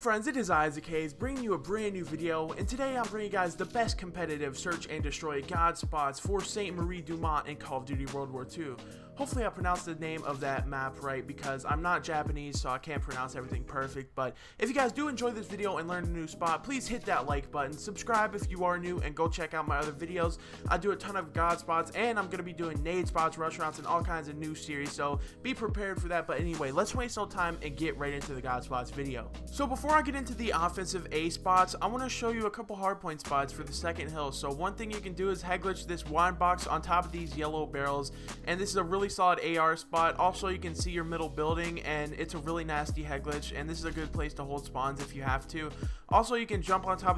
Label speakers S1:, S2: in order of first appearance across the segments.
S1: Friends, it is Isaac Hayes bringing you a brand new video, and today I'm bringing you guys the best competitive search and destroy god spots for Sainte Marie du Mont in Call of Duty World War II. Hopefully I pronounced the name of that map right, because I'm not Japanese so I can't pronounce everything perfect. But if you guys do enjoy this video and learn a new spot, please hit that like button, subscribe if you are new, and go check out my other videos. I do a ton of god spots, and I'm going to be doing nade spots, rush rounds, and all kinds of new series, so be prepared for that. But anyway, let's waste no time and get right into the god spots video. So before I get into the offensive A spots, I want to show you a couple hardpoint spots for the second hill. So one thing you can do is head glitch this wine box on top of these yellow barrels, and this is a really solid AR spot. Also, you can see your middle building, and it's a really nasty head glitch, and this is a good place to hold spawns if you have to. Also, you can jump on top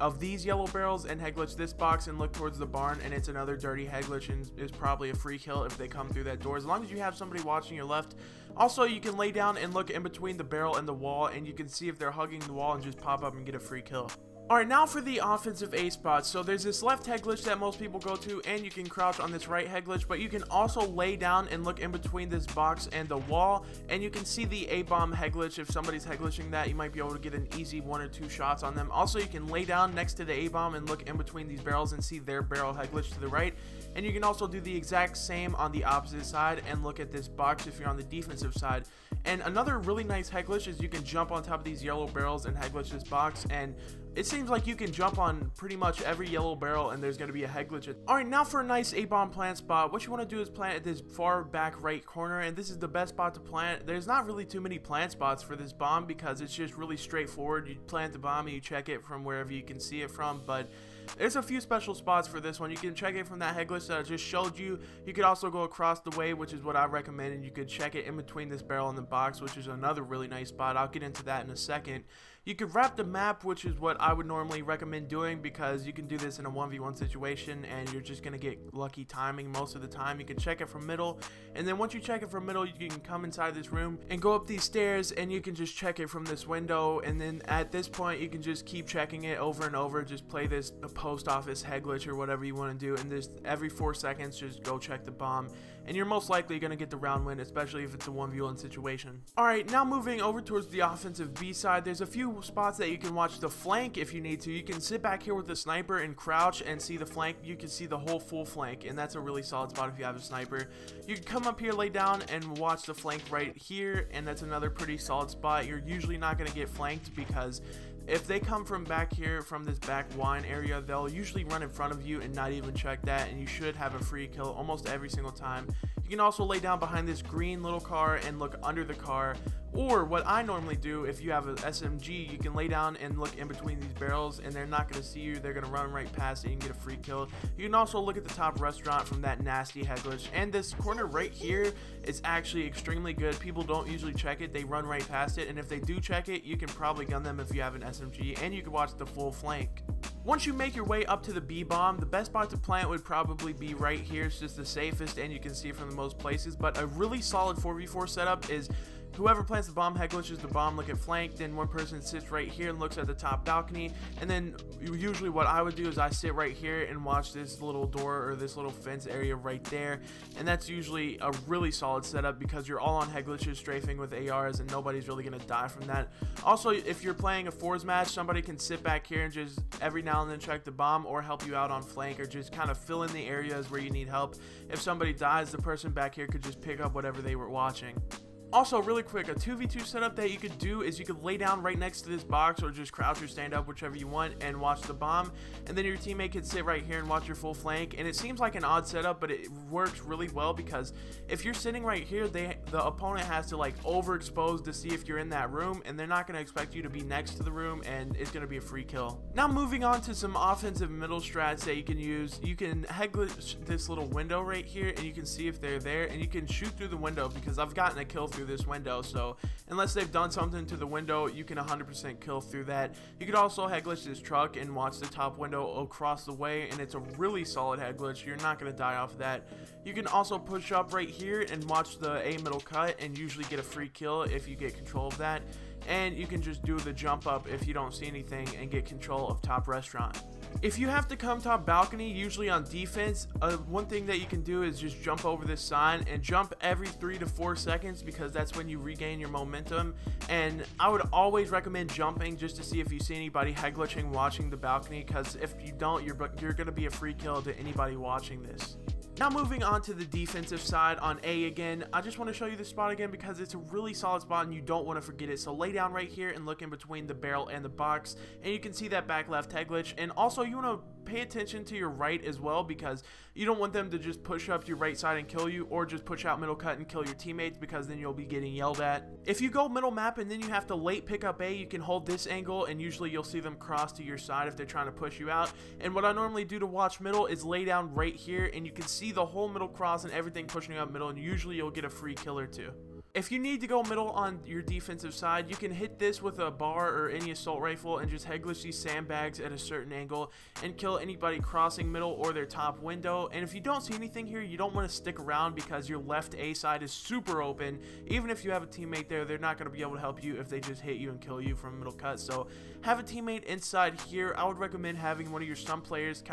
S1: of these yellow barrels and head glitch this box and look towards the barn, and it's another dirty head glitch and is probably a free kill if they come through that door, as long as you have somebody watching your left. Also, you can lay down and look in between the barrel and the wall, and you can see if they're hugging the wall and just pop up and get a free kill. Alright, now for the offensive A spots. So there's this left head glitch that most people go to, and you can crouch on this right head glitch, but you can also lay down and look in between this box and the wall, and you can see the A-bomb head glitch. If somebody's head glitching that, you might be able to get an easy 1 or 2 shots on them. Also, you can lay down next to the A-bomb and look in between these barrels and see their barrel head glitch to the right, and you can also do the exact same on the opposite side and look at this box if you're on the defensive side. And another really nice head glitch is you can jump on top of these yellow barrels and head glitch this box, and it seems like you can jump on pretty much every yellow barrel and there's going to be a head glitch. Alright, now for a nice A-bomb plant spot. What you want to do is plant at this far back right corner, and this is the best spot to plant. There's not really too many plant spots for this bomb because it's just really straightforward. You plant the bomb and you check it from wherever you can see it from, but there's a few special spots for this one. You can check it from that head glitch that I just showed you. You could also go across the way, which is what I recommend, and you could check it in between this barrel and the box, which is another really nice spot. I'll get into that in a second. You could wrap the map, which is what I would normally recommend doing, because you can do this in a 1v1 situation and you're just going to get lucky timing most of the time. You can check it from middle, and then once you check it from middle, you can come inside this room and go up these stairs, and you can just check it from this window, and then at this point you can just keep checking it over and over. Just play this post office head glitch or whatever you want to do, and just every 4 seconds just go check the bomb, and you're most likely going to get the round win, especially if it's a 1v1 situation. Alright, now moving over towards the offensive B side, there's a few spots that you can watch the flank if you need to. You can sit back here with the sniper and crouch and see the flank. You can see the whole full flank, and that's a really solid spot if you have a sniper. You can come up here, lay down, and watch the flank right here, and that's another pretty solid spot. You're usually not going to get flanked because if they come from back here, from this back wine area, they'll usually run in front of you and not even check that, and you should have a free kill almost every single time. You can also lay down behind this green little car and look under the car, or what I normally do, if you have an SMG, you can lay down and look in between these barrels, and they're not going to see you. They're going to run right past it and get a free kill. You can also look at the top restaurant from that nasty head glitch, and this corner right here is actually extremely good. People don't usually check it. They run right past it, and if they do check it, you can probably gun them if you have an SMG, and you can watch the full flank. Once you make your way up to the B-bomb, the best spot to plant would probably be right here. It's just the safest, and you can see it from the most places, but a really solid 4v4 setup is whoever plants the bomb head glitches the bomb, look at flank, then one person sits right here and looks at the top balcony, and then usually what I would do is I sit right here and watch this little door or this little fence area right there, and that's usually a really solid setup because you're all on head glitches strafing with ARs and nobody's really going to die from that. Also, if you're playing a 4s match, somebody can sit back here and just every now and then check the bomb or help you out on flank, or just kind of fill in the areas where you need help. If somebody dies, the person back here could just pick up whatever they were watching. Also, really quick, a 2v2 setup that you could do is you could lay down right next to this box or just crouch or stand up, whichever you want, and watch the bomb, and then your teammate could sit right here and watch your full flank. And it seems like an odd setup, but it works really well because if you're sitting right here, the opponent has to like overexpose to see if you're in that room, and they're not going to expect you to be next to the room, and it's going to be a free kill. Now moving on to some offensive middle strats that you can use. You can head glitch this little window right here, and you can see if they're there, and you can shoot through the window because I've gotten a kill through this window, so unless they've done something to the window, you can 100% kill through that. You could also head glitch this truck and watch the top window across the way, and it's a really solid head glitch. You're not going to die off of that. You can also push up right here and watch the A middle middle cut and usually get a free kill if you get control of that. And you can just do the jump up if you don't see anything and get control of top restaurant. If you have to come top balcony, usually on defense, one thing that you can do is just jump over this sign and jump every 3 to 4 seconds, because that's when you regain your momentum. And I would always recommend jumping just to see if you see anybody head glitching watching the balcony, because if you don't, you're going to be a free kill to anybody watching this. Now moving on to the defensive side on A again, I just want to show you this spot again because it's a really solid spot and you don't want to forget it. So lay down right here and look in between the barrel and the box, and you can see that back left head glitch. And also you want to pay attention to your right as well, because you don't want them to just push up to your right side and kill you, or just push out middle cut and kill your teammates, because then you'll be getting yelled at. If you go middle map and then you have to late pick up A, you can hold this angle and usually you'll see them cross to your side if they're trying to push you out. And what I normally do to watch middle is lay down right here and you can see the whole middle cross and everything pushing up middle, and usually you'll get a free kill or two. If you need to go middle on your defensive side, you can hit this with a bar or any assault rifle and just head glitch these sandbags at a certain angle and kill anybody crossing middle or their top window. And if you don't see anything here, you don't want to stick around because your left A side is super open. Even if you have a teammate there, they're not going to be able to help you if they just hit you and kill you from middle cut. So have a teammate inside here. I would recommend having one of your sub players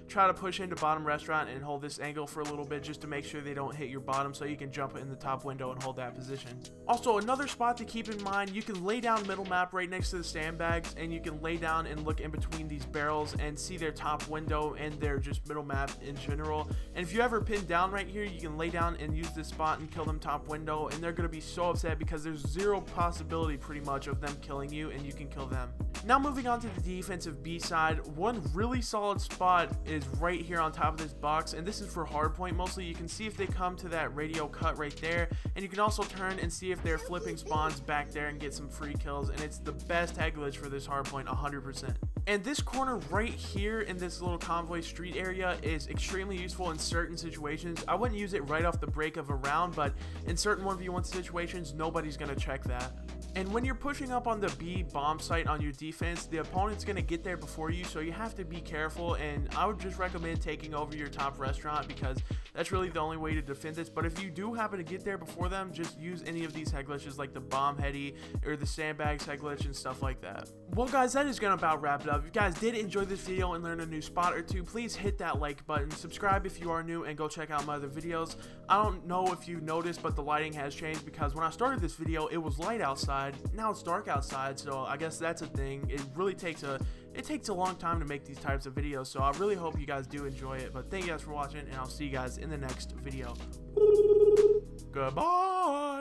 S1: try to push into bottom restaurant and hold this angle for a little bit just to make sure they don't hit your bottom, so you can jump in the top window and hold that position. Also, another spot to keep in mind, you can lay down middle map right next to the sandbags, and you can lay down and look in between these barrels and see their top window and their just middle map in general. And if you ever pin down right here, you can lay down and use this spot and kill them top window, and they're going to be so upset because there's zero possibility pretty much of them killing you, and you can kill them. Now moving on to the defensive B side, one really solid spot is right here on top of this box, and this is for hardpoint mostly. You can see if they come to that radio cut right there, and you can also turn and see if they're flipping spawns back there and get some free kills, and it's the best head glitch for this hardpoint 100%. And this corner right here in this little convoy street area is extremely useful in certain situations. I wouldn't use it right off the break of a round, but in certain 1v1 situations, nobody's going to check that. And when you're pushing up on the B bomb site on your defense, the opponent's going to get there before you, so you have to be careful. And I would just recommend taking over your top restaurant, because that's really the only way to defend this. But if you do happen to get there before them, just use any of these head glitches like the bomb heady or the sandbags head glitch and stuff like that. Well guys, that is going to about wrap it up. If you guys did enjoy this video and learn a new spot or two, please hit that like button, subscribe if you are new, and go check out my other videos. I don't know if you noticed, but the lighting has changed, because when I started this video it was light outside. Now it's dark outside, so I guess that's a thing. It really takes a long time to make these types of videos, so I really hope you guys do enjoy it. But thank you guys for watching, and I'll see you guys in the next video. Goodbye.